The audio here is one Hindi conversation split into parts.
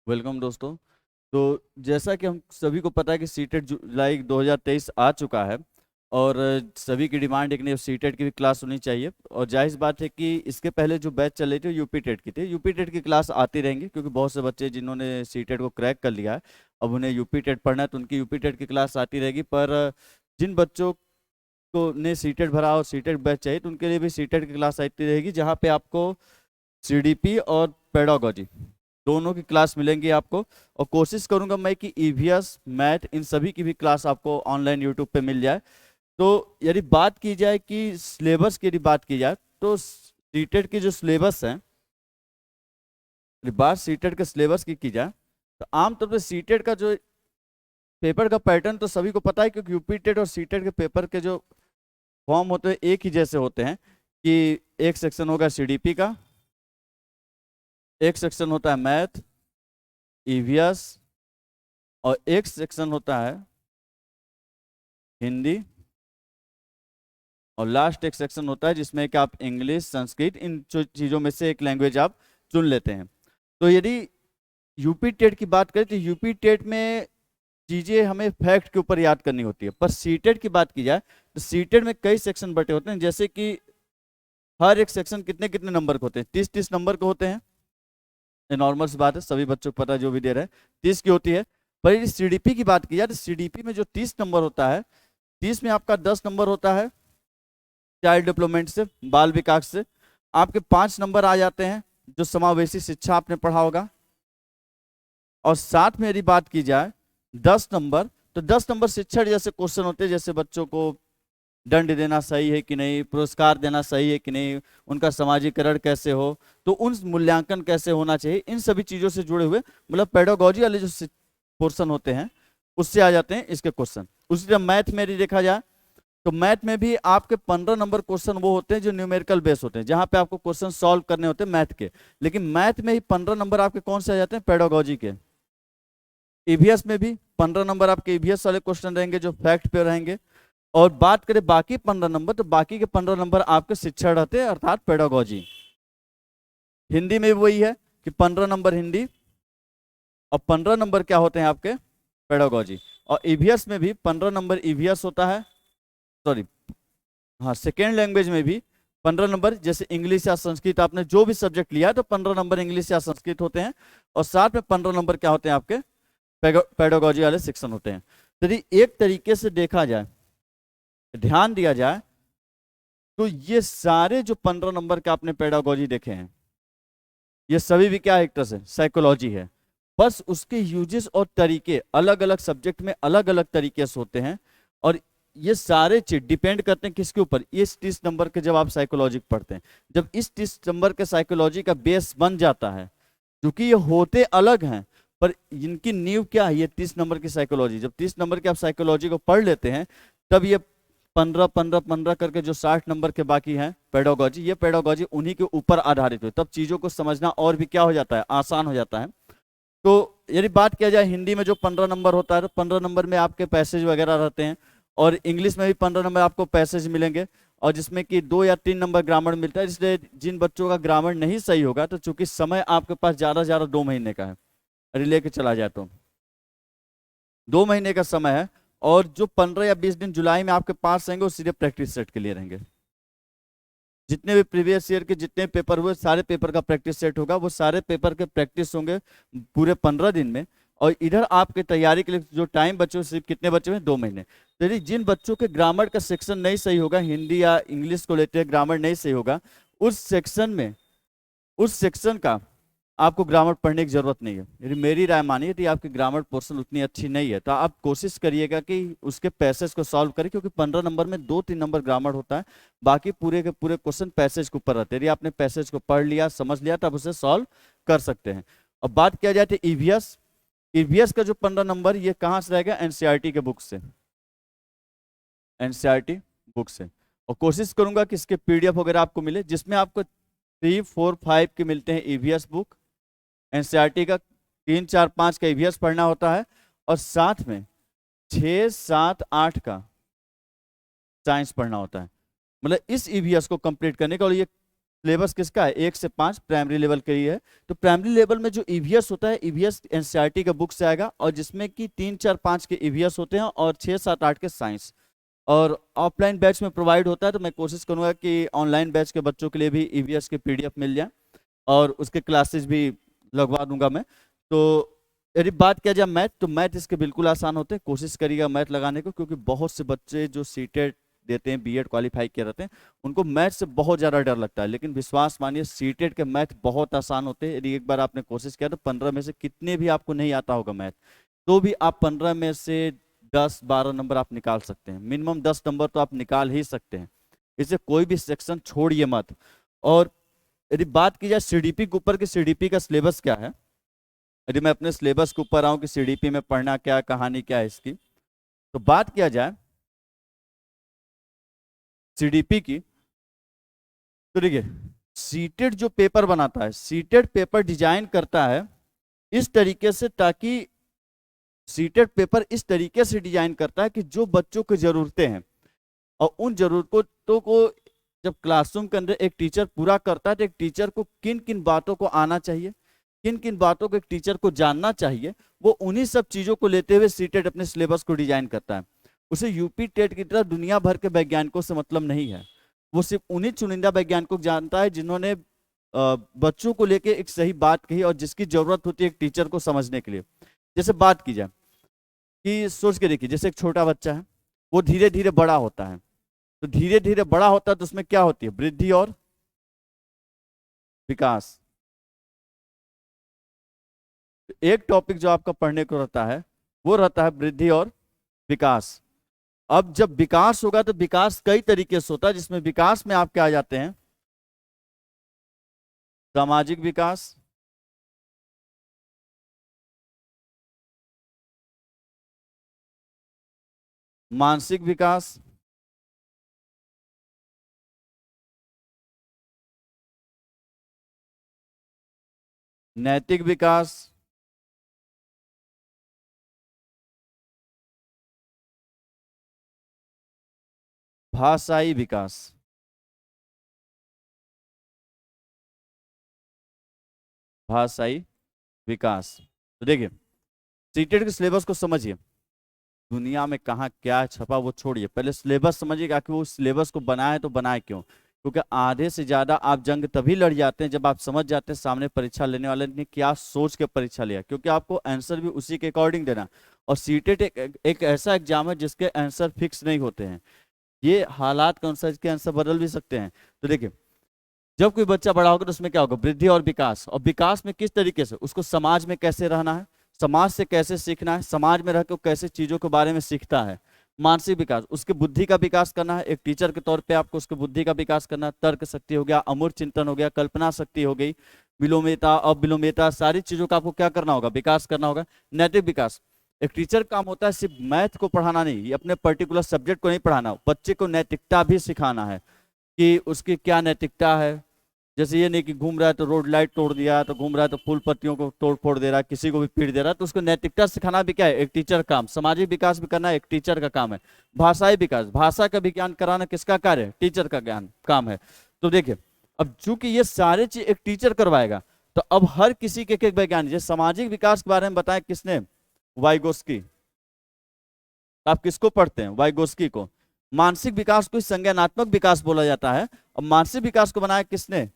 वेलकम दोस्तों। तो जैसा कि हम सभी को पता है कि सीटेट जुलाई 2023 आ चुका है और सभी की डिमांड है कि नहीं सीटेट की भी क्लास होनी चाहिए। और जाहिर सी बात है कि इसके पहले जो बैच चल रही थी यूपी टेट की थी। यूपी टेट की क्लास आती रहेंगी क्योंकि बहुत से बच्चे जिन्होंने सीटेट को क्रैक कर लिया है अब उन्हें यूपी टेट पढ़ना है, तो उनकी यूपी टेट की क्लास आती रहेगी। पर जिन बच्चों को ने सीटेट भरा और सीटेट बैच चाहिए तो उनके लिए भी सीटेट की क्लास आती रहेगी, जहाँ पे आपको सीडीपी और पेडागोजी दोनों की क्लास मिलेंगी आपको। और कोशिश करूंगा मैं कि ईवीएस मैथ इन सभी की भी क्लास आपको ऑनलाइन यूट्यूब पे मिल जाए। तो यदि बात की जाए कि सिलेबस की यदि बात की जाए तो सीटेट की जो सिलेबस है, यदि बात सीटेट के सिलेबस की जाए तो आमतौर पर सीटेट का जो पेपर का पैटर्न तो सभी को पता है, क्योंकि यूपी टेट और सीटेट के पेपर के जो फॉर्म होते हैं एक ही जैसे होते हैं कि एक सेक्शन होगा सीडीपी का, एक सेक्शन होता है मैथ ईवीएस और एक सेक्शन होता है हिंदी और लास्ट एक सेक्शन होता है जिसमें कि आप इंग्लिश संस्कृत इन चीज़ों में से एक लैंग्वेज आप चुन लेते हैं। तो यदि यूपी टेट की बात करें तो यूपी टेट में चीज़ें हमें फैक्ट के ऊपर याद करनी होती है, पर सीटेट की बात की जाए तो सीटेट में कई सेक्शन बटे होते हैं। जैसे कि हर एक सेक्शन कितने कितने नंबर के होते हैं, 30-30 नंबर के होते हैं। ये नॉर्मल सी बात है, सभी बच्चों को पता है, जो भी दे रहे हैं 30 की होती है। पर यदि सीडीपी की बात की जाए तो सीडीपी में जो 30 नंबर होता है, 30 में आपका 10 नंबर होता है चाइल्ड डेवलपमेंट से, बाल विकास से। आपके 5 नंबर आ जाते हैं जो समावेशी शिक्षा आपने पढ़ा होगा। और साथ में यदि बात की जाए 10 नंबर, तो 10 नंबर शिक्षण जैसे क्वेश्चन होते हैं, जैसे बच्चों को दंड देना सही है कि नहीं, पुरस्कार देना सही है कि नहीं, उनका समाजीकरण कैसे हो, तो उन मूल्यांकन कैसे होना चाहिए, इन सभी चीज़ों से जुड़े हुए मतलब पेडागोजी वाले जो पोर्शन होते हैं उससे आ जाते हैं इसके क्वेश्चन। उसी तरह मैथ में यदि देखा जाए तो मैथ में भी आपके 15 नंबर क्वेश्चन वो होते हैं जो न्यूमेरिकल बेस होते हैं, जहां पे आपको क्वेश्चन सॉल्व करने होते हैं मैथ के। लेकिन मैथ में ही 15 नंबर आपके कौन से आ जाते हैं, पेडागोजी के। ईवीएस में भी 15 नंबर आपके ईवीएस वाले क्वेश्चन रहेंगे जो फैक्ट पे रहेंगे। और बात करें बाकी 15 नंबर, तो बाकी के 15 नंबर आपके शिक्षण रहते हैं अर्थात पेडागोजी। हिंदी में भी वही है कि 15 नंबर हिंदी और 15 नंबर क्या होते हैं आपके, पेडागोजी। और ईवीएस में भी 15 नंबर ईवीएस होता है, सॉरी हाँ, सेकेंड लैंग्वेज में भी 15 नंबर, जैसे इंग्लिश या संस्कृत आपने जो भी सब्जेक्ट लिया है तो 15 नंबर इंग्लिश या संस्कृत होते हैं। और साथ में 15 नंबर क्या होते हैं आपके, पेडागोजी वाले सेक्शन होते हैं। यदि एक तरीके से देखा जाए, ध्यान दिया जाए, तो ये सारे जो 15 नंबर के आपने पेडागोजी देखे हैं ये सभी भी क्या एक तरह से साइकोलॉजी है। बस उसके यूजेस और तरीके अलग अलग सब्जेक्ट में अलग अलग तरीके से होते हैं। और ये सारे चीज डिपेंड करते हैं किसके ऊपर, इस 30 नंबर के जब आप साइकोलॉजी पढ़ते हैं, जब इस 30 नंबर के साइकोलॉजी का बेस बन जाता है, क्योंकि ये होते अलग हैं पर इनकी नींव क्या है, ये 30 नंबर की साइकोलॉजी। जब 30 नंबर के आप साइकोलॉजी को पढ़ लेते हैं तब ये 15-15-15 करके जो 60 नंबर के बाकी हैं पेडागोजी, ये पेडागोजी उन्हीं के ऊपर आधारित हुई, तब चीज़ों को समझना और भी क्या हो जाता है, आसान हो जाता है। तो यदि बात किया जाए हिंदी में जो 15 नंबर होता है तो 15 नंबर में आपके पैसेज वगैरह रहते हैं। और इंग्लिश में भी 15 नंबर आपको पैसेज मिलेंगे, और जिसमें कि 2 या 3 नंबर ग्रामर मिलता है। इसलिए जिन बच्चों का ग्रामर नहीं सही होगा, तो चूंकि समय आपके पास ज़्यादा से ज़्यादा 2 महीने का है, रिले के चला जाए तो 2 महीने का समय है। और जो 15 या 20 दिन जुलाई में आपके पास रहेंगे वो सीधे प्रैक्टिस सेट के लिए रहेंगे। जितने भी प्रीवियस ईयर के जितने पेपर हुए सारे पेपर का प्रैक्टिस सेट होगा, वो सारे पेपर के प्रैक्टिस होंगे पूरे 15 दिन में। और इधर आपके तैयारी के लिए जो टाइम बचे सिर्फ कितने बचे हुए, 2 महीने। तो यदि जिन बच्चों के ग्रामर का सेक्शन नहीं सही होगा, हिंदी या इंग्लिश को लेते हैं ग्रामर नहीं सही होगा, उस सेक्शन में उस सेक्शन का आपको ग्रामर पढ़ने की जरूरत नहीं है। यदि मेरी राय मानिए तो आपकी ग्रामर पोर्शन उतनी अच्छी नहीं है, तो आप कोशिश करिएगा कि उसके पैसेज को सॉल्व करें, क्योंकि 15 नंबर में 2-3 नंबर ग्रामर होता है, बाकी पूरे के पूरे क्वेश्चन पैसेज के ऊपर रहते हैं। यदि आपने पैसेज को पढ़ लिया समझ लिया तब उसे सॉल्व कर सकते हैं। अब बात किया जाए तो ईवीएस, ईवीएस का जो 15 नंबर ये कहाँ से रहेगा, एनसीईआरटी के बुक से, एनसीईआरटी बुक से। और कोशिश करूंगा कि इसके पीडीएफ वगैरह आपको मिले, जिसमें आपको 3, 4, 5 के मिलते हैं ईवीएस बुक। एनसीईआरटी का 3, 4, 5 का ईवीएस पढ़ना होता है, और साथ में 6, 7, 8 का साइंस पढ़ना होता है। मतलब इस ईवीएस को कंप्लीट करने का, और ये सिलेबस किसका है, 1 से 5 प्राइमरी लेवल के लिए है। तो प्राइमरी लेवल में जो ईवीएस होता है, ईवीएस एनसीईआरटी का बुक से आएगा, और जिसमें कि 3, 4, 5 के ईवीएस होते हैं और 6, 7, 8 के साइंस। और ऑफलाइन बैच में प्रोवाइड होता है, तो मैं कोशिश करूंगा कि ऑनलाइन बैच के बच्चों के लिए भी ईवीएस के पीडीएफ मिल जाए और उसके क्लासेस भी लगवा दूंगा मैं। तो यदि बात किया जाए मैथ, तो मैथ इसके बिल्कुल आसान होते हैं, कोशिश करिएगा मैथ लगाने को, क्योंकि बहुत से बच्चे जो सीटेट देते हैं, बीएड क्वालिफाई किए रहते हैं, उनको मैथ से बहुत ज़्यादा डर लगता है, लेकिन विश्वास मानिए सीटेट के मैथ बहुत आसान होते हैं। यदि एक बार आपने कोशिश किया तो 15 में से कितने भी आपको नहीं आता होगा मैथ, तो भी आप 15 में से 10-12 नंबर आप निकाल सकते हैं, मिनिमम 10 नंबर तो आप निकाल ही सकते हैं। इसे कोई भी सेक्शन छोड़िए मत। और यदि बात की जाए सीडीपी के ऊपर कि सीडीपी का सिलेबस क्या है, यदि मैं अपने सिलेबस के ऊपर आऊं कि सीडीपी में पढ़ना क्या है, कहानी क्या है इसकी, तो बात किया जाए सीडीपी की, तो देखिए सीटेट जो पेपर बनाता है, सीटेट पेपर डिजाइन करता है इस तरीके से, ताकि सीटेट पेपर इस तरीके से डिजाइन करता है कि जो बच्चों की जरूरतें हैं और उन जरूरतों को जब क्लासरूम के अंदर एक टीचर पूरा करता है, तो एक टीचर को किन किन बातों को आना चाहिए, किन किन बातों को एक टीचर को जानना चाहिए, वो उन्हीं सब चीजों को लेते हुए सीटेट अपने सिलेबस को डिजाइन करता है। उसे यूपी टेट की तरह दुनिया भर के वैज्ञानिकों से मतलब नहीं है, वो सिर्फ उन्हीं चुनिंदा वैज्ञानिकों को जानता है जिन्होंने बच्चों को लेके एक सही बात कही और जिसकी जरूरत होती है एक टीचर को समझने के लिए। जैसे बात की जाए कि सोच के देखिए, जैसे एक छोटा बच्चा है, वो धीरे धीरे बड़ा होता है, तो धीरे धीरे बड़ा होता है तो उसमें क्या होती है, वृद्धि और विकास। एक टॉपिक जो आपका पढ़ने को रहता है वो रहता है वृद्धि और विकास। अब जब विकास होगा तो विकास कई तरीके से होता है, जिसमें विकास में आप क्या आ जाते हैं, सामाजिक विकास, मानसिक विकास, नैतिक विकास, भाषाई विकास। भाषाई विकास। तो देखिए सीटेट के सिलेबस को समझिए, दुनिया में कहाँ क्या छपा वो छोड़िए, पहले सिलेबस समझिएगा कि वो सिलेबस को बनाए तो बनाए क्यों। क्योंकि आधे से ज्यादा आप जंग तभी लड़ जाते हैं जब आप समझ जाते हैं सामने परीक्षा लेने वाले ने क्या सोच के परीक्षा लिया, क्योंकि आपको आंसर भी उसी के अकॉर्डिंग देना। और सीटेट एक ऐसा एग्जाम है जिसके आंसर फिक्स नहीं होते हैं, ये हालात के अनुसार इसके आंसर बदल भी सकते हैं। तो देखिए जब कोई बच्चा बड़ा होगा तो उसमें क्या होगा, वृद्धि और विकास। और विकास में किस तरीके से, उसको समाज में कैसे रहना है, समाज से कैसे सीखना है, समाज में रहकर कैसे चीजों के बारे में सीखता है। मानसिक विकास, उसके बुद्धि का विकास करना है, एक टीचर के तौर पे आपको उसके बुद्धि का विकास करना है। तर्क शक्ति हो गया, अमूर्त चिंतन हो गया, कल्पना शक्ति हो गई, विलोमेता अविलोमेता, सारी चीजों का आपको क्या करना होगा, विकास करना होगा। नैतिक विकास, एक टीचर काम होता है सिर्फ मैथ को पढ़ाना नहीं, ये अपने पर्टिकुलर सब्जेक्ट को नहीं पढ़ाना, बच्चे को नैतिकता भी सिखाना है कि उसकी क्या नैतिकता है। जैसे ये नहीं कि घूम रहा है तो रोड लाइट तोड़ दिया, तो घूम रहा है तो फूल पत्तियों को तोड़ फोड़ दे रहा है, किसी को भी पीट दे रहा है, तो उसको नैतिकता सिखाना भी क्या है, एक टीचर का काम। सामाजिक विकास भी करना एक टीचर का काम है। भाषाई विकास, भाषा का विज्ञान कराना किसका कार्य है, टीचर का ज्ञान काम है। तो देखिए अब चूंकि ये सारे चीज एक टीचर करवाएगा, तो अब हर किसी के एक वैज्ञानिक, जैसे सामाजिक विकास के बारे में बताया किसने, वाइगोस्की। आप किसको पढ़ते हैं, वाइगोस्की को। मानसिक विकास को संज्ञानात्मक विकास बोला जाता है, और मानसिक विकास को बनाया किसने,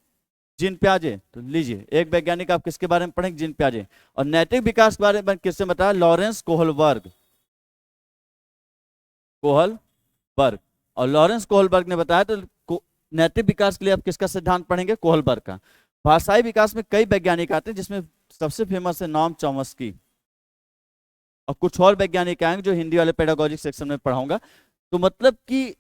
जीन प्याजे। तो लीजिए एक वैज्ञानिक आप किसके बारे में पढ़ेंगे, जीन प्याजे। और नैतिक विकास के बारे में किसने बताया, लॉरेंस कोहलबर्ग। कोहलबर्ग, और लॉरेंस कोहलबर्ग ने बताया। तो नैतिक विकास के लिए आप किसका सिद्धांत पढ़ेंगे, कोहलबर्ग का। भाषाई विकास में कई वैज्ञानिक आते हैं, जिसमें सबसे फेमस है नॉम चॉम्स्की, और कुछ और वैज्ञानिक आएंगे जो हिंदी वाले पेडागोजिक सेक्शन में पढ़ाऊंगा। तो मतलब कि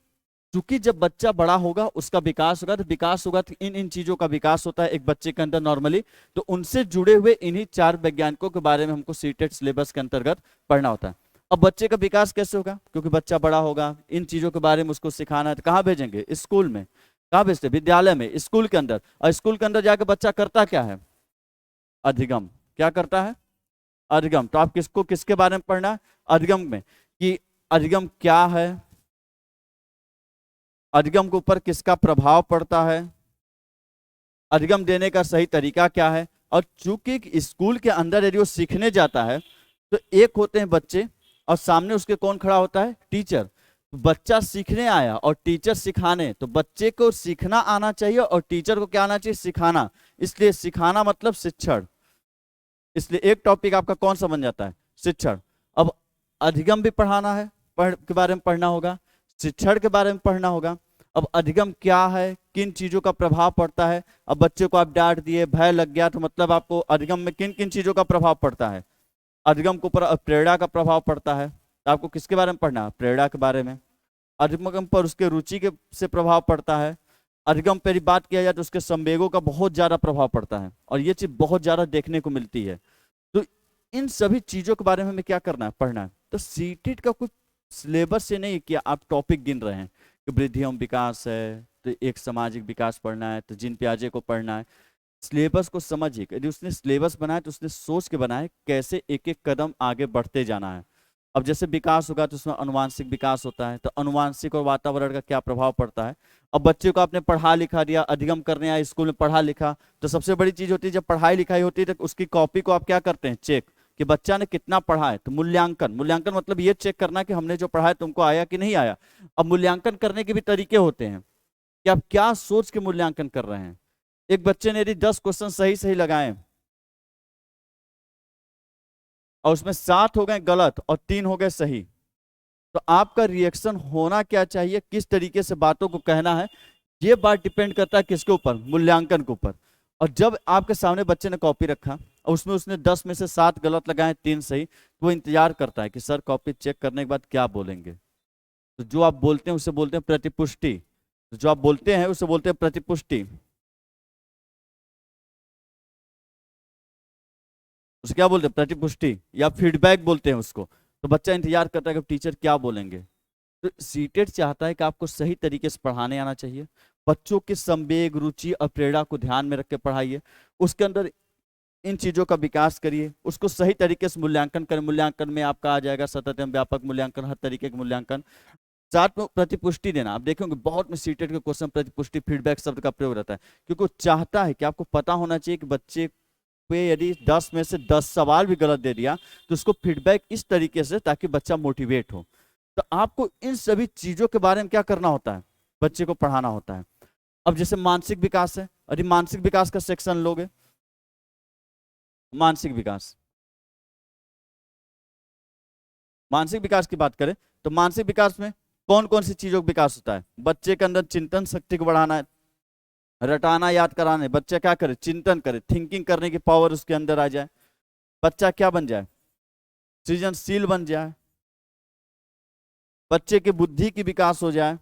चूंकि जब बच्चा बड़ा होगा उसका विकास होगा, तो विकास होगा तो इन इन चीजों का विकास होता है एक बच्चे के अंदर नॉर्मली। तो उनसे जुड़े हुए इन्हीं 4 वैज्ञानिकों के बारे में हमको सीटेट सिलेबस के अंतर्गत पढ़ना होता है। अब बच्चे का विकास कैसे होगा, क्योंकि बच्चा बड़ा होगा, इन चीजों के बारे में उसको सिखाना है, तो कहाँ भेजेंगे, स्कूल में। कहाँ भेजते, विद्यालय में, स्कूल के अंदर। और स्कूल के अंदर जाकर बच्चा करता क्या है, अधिगम। क्या करता है, अधिगम। तो आप किसको किसके बारे में पढ़ना है, अधिगम में, कि अधिगम क्या है, अधिगम के ऊपर किसका प्रभाव पड़ता है, अधिगम देने का सही तरीका क्या है। और चूंकि स्कूल के अंदर यदि वो सीखने जाता है तो एक होते हैं बच्चे और सामने उसके कौन खड़ा होता है, टीचर। बच्चा सीखने आया और टीचर सिखाने, तो बच्चे को सीखना आना चाहिए और टीचर को क्या आना चाहिए, सिखाना। इसलिए सिखाना मतलब शिक्षण। इसलिए एक टॉपिक आपका कौन सा बन जाता है, शिक्षण। अब अधिगम भी पढ़ाना है, के बारे में पढ़ना होगा, शिक्षण के बारे में पढ़ना होगा। अब अधिगम क्या है, किन चीजों का प्रभाव पड़ता है। अब बच्चे को आप डांट दिए, भय लग गया, तो मतलब आपको अधिगम में किन किन चीजों का प्रभाव पड़ता है। अधिगम के ऊपर प्रेरणा का प्रभाव पड़ता है, तो आपको किसके बारे में पढ़ना है, प्रेरणा के बारे में। अधिगम पर उसके रुचि के से प्रभाव पड़ता है। अधिगम पर बात किया जाए तो उसके संवेगों का बहुत ज्यादा प्रभाव पड़ता है, और ये चीज बहुत ज्यादा देखने को मिलती है। तो इन सभी चीजों के बारे में हमें क्या करना है, पढ़ना है। तो सीटेट का कुछ सिलेबस से नहीं कि आप टॉपिक गिन रहे हैं कि वृद्धि एवं विकास है तो एक सामाजिक विकास पढ़ना है, तो जीन पियाजे को पढ़ना है। सिलेबस को समझिए, यदि उसने सिलेबस बनाया तो उसने सोच के बनाया कैसे एक एक कदम आगे बढ़ते जाना है। अब जैसे विकास होगा तो उसमें अनुवांशिक विकास होता है, तो अनुवांशिक और वातावरण का क्या प्रभाव पड़ता है। अब बच्चे को आपने पढ़ा लिखा दिया, अधिगम करने आया स्कूल में पढ़ा लिखा, तो सबसे बड़ी चीज होती है जब पढ़ाई लिखाई होती है तो उसकी कॉपी को आप क्या करते हैं, चेक, कि बच्चा ने कितना पढ़ा है। तो मूल्यांकन, मूल्यांकन मतलब ये चेक करना कि हमने जो पढ़ा है तुमको आया कि नहीं आया। अब मूल्यांकन करने के भी तरीके होते हैं कि आप क्या सोच के मूल्यांकन कर रहे हैं। एक बच्चे ने यदि 10 क्वेश्चन सही सही लगाए और उसमें 7 हो गए गलत और 3 हो गए सही, तो आपका रिएक्शन होना क्या चाहिए, किस तरीके से बातों को कहना है, ये बात डिपेंड करता है किसके ऊपर, मूल्यांकन के ऊपर। और जब आपके सामने बच्चे ने कॉपी रखा और उसमें उसने 10 में से 7 गलत लगाए, 3 सही, तो वो इंतजार करता है कि सर कॉपी चेक करने के बाद क्या बोलेंगे। तो जो आप बोलते हैं उसे बोलते हैं प्रतिपुष्टि। तो जो आप बोलते हैं उसे बोलते हैं प्रतिपुष्टि। उसे क्या बोलते हैं, प्रतिपुष्टि या फीडबैक बोलते हैं उसको। तो बच्चा इंतजार करता है कि टीचर क्या बोलेंगे। तो सीटेट चाहता है कि आपको सही तरीके से पढ़ाने आना चाहिए, बच्चों के संवेग, रुचि और प्रेरणा को ध्यान में रख के पढ़ाइए, उसके अंदर इन चीजों का विकास करिए, उसको सही तरीके से मूल्यांकन करें। मूल्यांकन में आपका आ जाएगा सतत एवं व्यापक मूल्यांकन, हर तरीके के मूल्यांकन। साथ में प्रतिपुष्टि देना। आप देखेंगे बहुत में सीटेट के क्वेश्चन प्रतिपुष्टि, फीडबैक शब्द का प्रयोग रहता है, क्योंकि वो चाहता है कि आपको पता होना चाहिए कि बच्चे पे यदि 10 में से 10 सवाल भी गलत दे दिया तो उसको फीडबैक इस तरीके से ताकि बच्चा मोटिवेट हो। तो आपको इन सभी चीजों के बारे में क्या करना होता है, बच्चे को पढ़ाना होता है। अब जैसे मानसिक विकास है, यदि मानसिक विकास का सेक्शन लोगे, मानसिक विकास, मानसिक विकास की बात करें तो मानसिक विकास में कौन कौन सी चीजों का विकास होता है। बच्चे के अंदर चिंतन शक्ति को बढ़ाना है, रटाना याद कराना है। बच्चा क्या करे, चिंतन करे, थिंकिंग करने की पावर उसके अंदर आ जाए। बच्चा क्या बन जाए, सृजनशील बन जाए। बच्चे की बुद्धि की विकास हो जाए।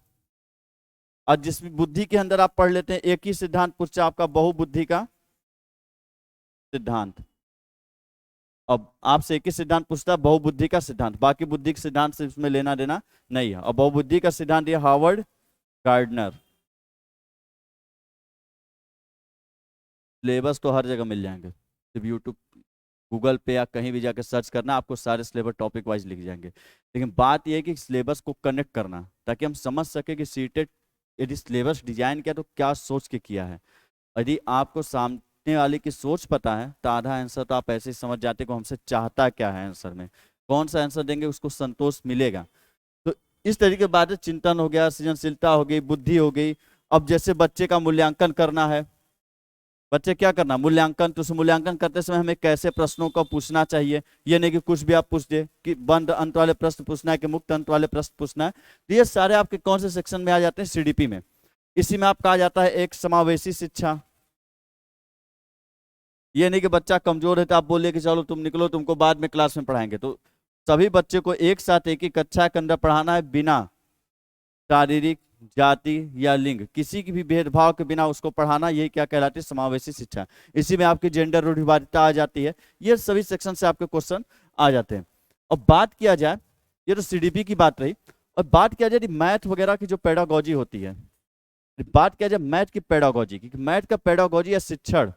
और जिस बुद्धि के अंदर आप पढ़ लेते हैं, एक ही सिद्धांत पूछा आपका, बहुबुद्धि का सिद्धांत। अब आपसे एक ही सिद्धांत पूछता है, बहुबुद्धि का सिद्धांत, बाकी बुद्धि के सिद्धांत से उसमें लेना देना नहीं है। और बहुबुद्धि का सिद्धांत ये हार्वर्ड गार्डनर। सिलेबस तो हर जगह मिल जाएंगे, सिर्फ यूट्यूब, गूगल पे या कहीं भी जाकर सर्च करना, आपको सारे सिलेबस टॉपिक वाइज लिख जाएंगे। लेकिन बात यह है कि सिलेबस को कनेक्ट करना, ताकि हम समझ सके कि सीटेट यदि सिलेबस डिजाइन किया तो क्या सोच के किया है। यदि आपको सामने वाले की सोच पता है तो आधा आंसर तो आप ऐसे ही समझ जाते को हमसे चाहता क्या है, आंसर में कौन सा आंसर देंगे उसको संतोष मिलेगा। तो इस तरीके की बात है, चिंतन हो गया, सृजनशीलता हो गई, बुद्धि हो गई। अब जैसे बच्चे का मूल्यांकन करना है, बच्चे क्या करना, मूल्यांकन। तो उस मूल्यांकन करते समय हमें कैसे प्रश्नों को पूछना चाहिए, ये नहीं कि कुछ भी आप पूछ दे, कि बंद अंत वाले प्रश्न पूछना है कि मुक्त अंत वाले प्रश्न पूछना है। तो ये सारे आपके कौन से सेक्शन में आ जाते हैं, सीडीपी में। इसी में आपका आ जाता है एक समावेशी शिक्षा। ये नहीं कि बच्चा कमजोर है तो आप बोलिए कि चलो तुम निकलो, तुमको बाद में क्लास में पढ़ाएंगे। तो सभी बच्चे को एक साथ एक ही कक्षा के अंदर पढ़ाना है, बिना शारीरिक, जाति या लिंग, किसी की भी भेदभाव के बिना उसको पढ़ाना। यही क्या कहलाती है, समावेशी शिक्षा। इसी में आपकी जेंडर रूढ़िवादिता आ जाती है। ये सभी सेक्शन से आपके क्वेश्चन आ जाते हैं। और बात किया जाए, ये तो सीडीपी की बात रही, और बात किया जाए मैथ वगैरह की जो पेडागोजी होती है, बात किया जाए मैथ की पेडागोजी की, मैथ का पेडागोजी या शिक्षण,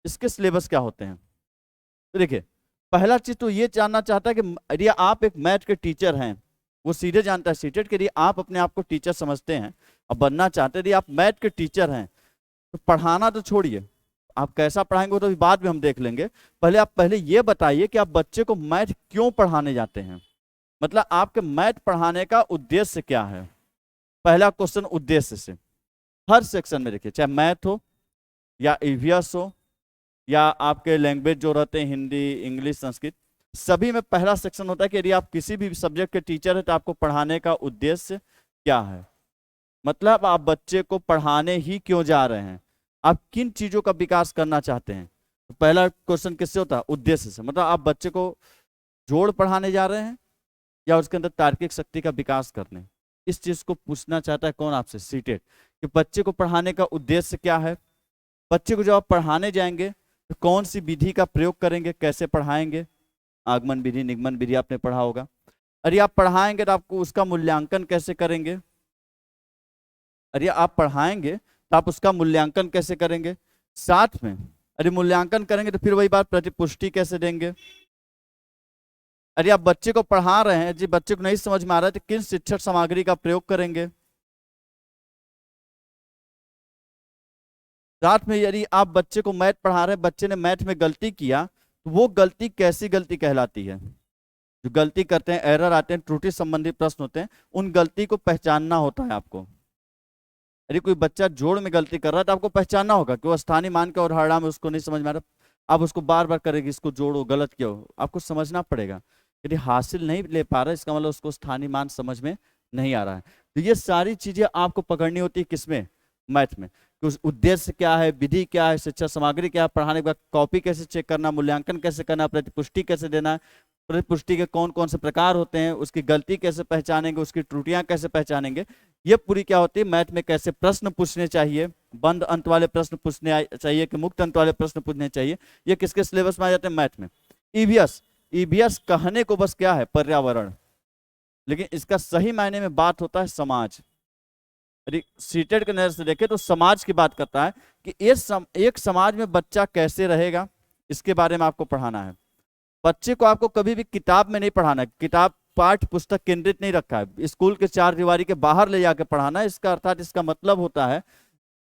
इसके सिलेबस क्या होते हैं। तो देखिए, पहला चीज तो ये जानना चाहता है कि यदि आप एक मैथ के टीचर हैं, वो सीधे जानता है सीटेट के लिए, आप अपने आप को टीचर समझते हैं और बनना चाहते हैं, यदि आप मैथ के टीचर हैं तो पढ़ाना तो छोड़िए, आप कैसा पढ़ाएंगे वो तो अभी बाद में हम देख लेंगे। पहले ये बताइए कि आप बच्चे को मैथ क्यों पढ़ाने जाते हैं, मतलब आपके मैथ पढ़ाने का उद्देश्य क्या है। पहला क्वेश्चन उद्देश्य से, हर सेक्शन में देखिए, चाहे मैथ हो या ईवीएस हो या आपके लैंग्वेज जो रहते हैं हिंदी, इंग्लिश, संस्कृत, सभी में पहला सेक्शन होता है कि यदि आप किसी भी सब्जेक्ट के टीचर हैं तो आपको पढ़ाने का उद्देश्य क्या है, मतलब आप बच्चे को पढ़ाने ही क्यों जा रहे हैं, आप किन चीजों का विकास करना चाहते हैं। तो पहला क्वेश्चन किससे होता है, उद्देश्य से, मतलब आप बच्चे को जोड़ पढ़ाने जा रहे हैं या उसके अंदर तार्किक शक्ति का विकास करने। इस चीज को पूछना चाहता है कौन आपसे, सीटेट, कि बच्चे को पढ़ाने का उद्देश्य क्या है। बच्चे को जब आप पढ़ाने जाएंगे तो कौन सी विधि का प्रयोग करेंगे, कैसे पढ़ाएंगे, आगमन विधि, निगमन विधि आपने पढ़ा होगा। अरे आप पढ़ाएंगे तो आपको उसका मूल्यांकन कैसे करेंगे, अरे आप पढ़ाएंगे तो आप उसका मूल्यांकन कैसे करेंगे, साथ में अरे मूल्यांकन करेंगे तो फिर वही बात प्रतिपुष्टि कैसे देंगे। अरे आप बच्चे को पढ़ा रहे हैं जी, बच्चे को नहीं समझ में आ रहा है तो किन शिक्षण सामग्री का प्रयोग करेंगे। साथ में यदि आप बच्चे को मैथ पढ़ा रहे हैं, बच्चे ने मैथ में गलती किया तो वो गलती कैसी गलती कहलाती है। जो गलती करते हैं, एरर आते हैं, त्रुटि संबंधी प्रश्न होते हैं, उन गलती को पहचानना होता है आपको। यदि कोई बच्चा जोड़ में गलती कर रहा है तो आपको पहचानना होगा कि वो स्थानीय मान के और हरड़ा में उसको नहीं समझ में आ रहा, आप उसको बार बार करेंगे इसको जोड़ो, गलत क्यों, आपको समझना पड़ेगा। यदि हासिल नहीं ले पा रहा है इसका मतलब उसको स्थानीय मान समझ में नहीं आ रहा है। तो ये सारी चीजें आपको पकड़नी होती है किसमें, मैथ में, कि उस उद्देश्य क्या है, विधि क्या है, शिक्षा सामग्री क्या है, पढ़ाने के बाद कॉपी कैसे चेक करना, मूल्यांकन कैसे करना, प्रतिपुष्टि कैसे देना है, प्रतिपुष्टि के कौन कौन से प्रकार होते हैं, उसकी गलती कैसे पहचानेंगे, उसकी त्रुटियां कैसे पहचानेंगे। ये पूरी क्या होती है, मैथ में कैसे प्रश्न पूछने चाहिए, बंद अंत वाले प्रश्न पूछने चाहिए कि मुक्त अंत वाले प्रश्न पूछने चाहिए, ये किसके सिलेबस में आ जाते हैं, मैथ में। ईवीएस, ईवीएस कहने को बस क्या है, पर्यावरण, लेकिन इसका सही मायने में बात होता है समाज। यदि सीटेट के नजर से देखें तो समाज की बात करता है कि एक समाज में बच्चा कैसे रहेगा, इसके बारे में आपको पढ़ाना है। बच्चे को आपको कभी भी किताब में नहीं पढ़ाना है, किताब पाठ्य पुस्तक केंद्रित नहीं रखा है, स्कूल के चार दीवारी के बाहर ले जाकर पढ़ाना है। इसका अर्थात इसका मतलब होता है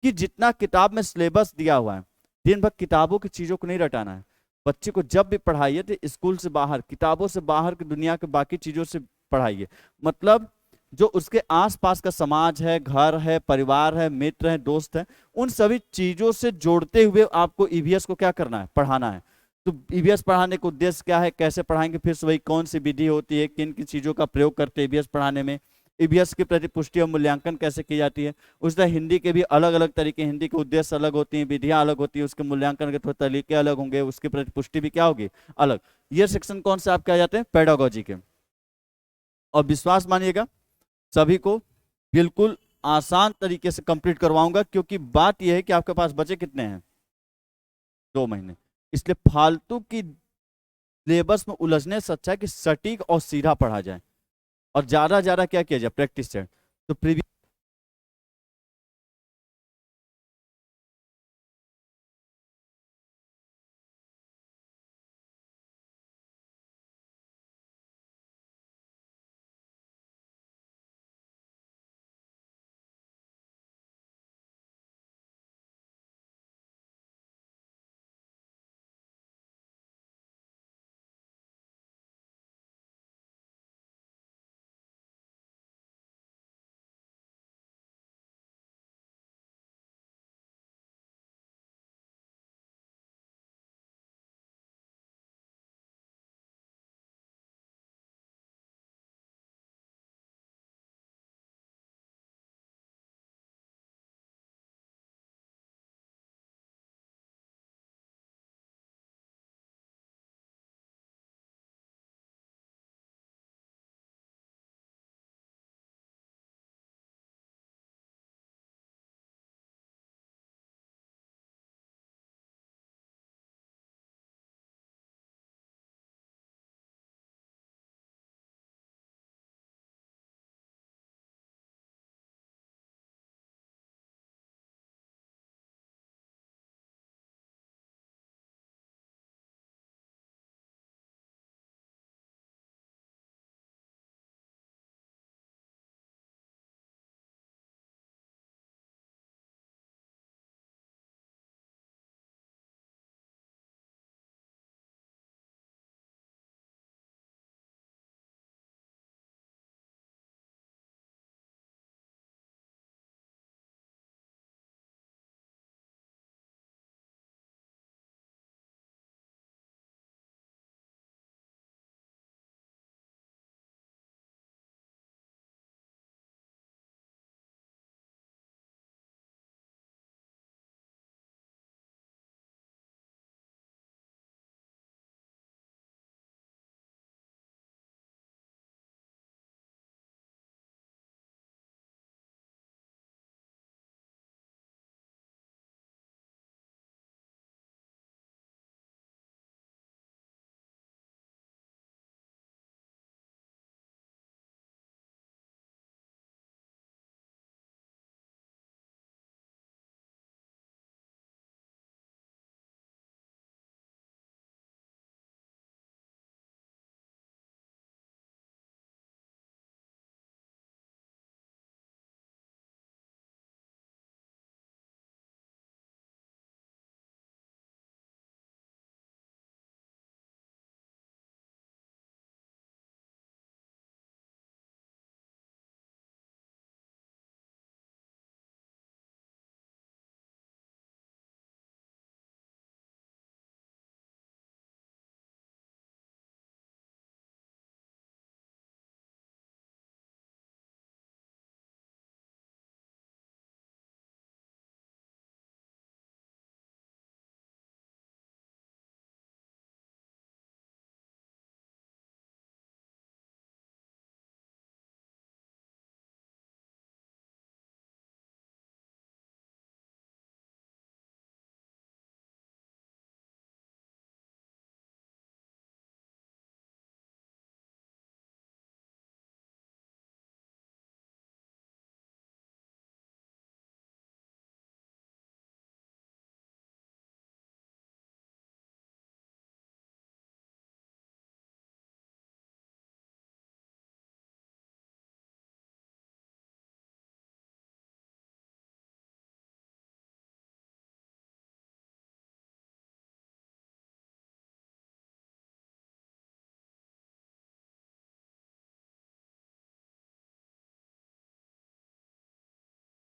कि जितना किताब में सिलेबस दिया हुआ है, दिन भर किताबों की चीजों को नहीं रटाना है। बच्चे को जब भी पढ़ाइए तो स्कूल से बाहर, किताबों से बाहर की दुनिया के बाकी चीजों से पढ़ाइए। मतलब जो उसके आसपास का समाज है, घर है, परिवार है, मित्र है, दोस्त है, उन सभी चीजों से जोड़ते हुए आपको ईवीएस को क्या करना है, पढ़ाना है। तो ईवीएस पढ़ाने का उद्देश्य क्या है, कैसे पढ़ाएंगे, फिर से वही कौन सी विधि होती है, किन किन चीजों का प्रयोग करते हैं ईवीएस पढ़ाने में, ईवीएस की प्रतिपुष्टि और मूल्यांकन कैसे की जाती है। उस तरह हिंदी के भी अलग अलग तरीके, हिंदी के उद्देश्य अलग होती हैं, विधियां अलग होती है, उसके मूल्यांकन के थोड़े तरीके अलग होंगे, उसकी प्रतिपुष्टि भी क्या होगी, अलग। ये सेक्शन कौन से आपके आ जाते हैं, पेडागोजी के। और विश्वास मानिएगा सभी को बिल्कुल आसान तरीके से कंप्लीट करवाऊंगा, क्योंकि बात यह है कि आपके पास बचे कितने हैं, 2 महीने, इसलिए फालतू की सिलेबस में उलझने से अच्छा है कि सटीक और सीधा पढ़ा जाए और ज्यादा क्या किया जाए, प्रैक्टिस से। तो प्रीवियस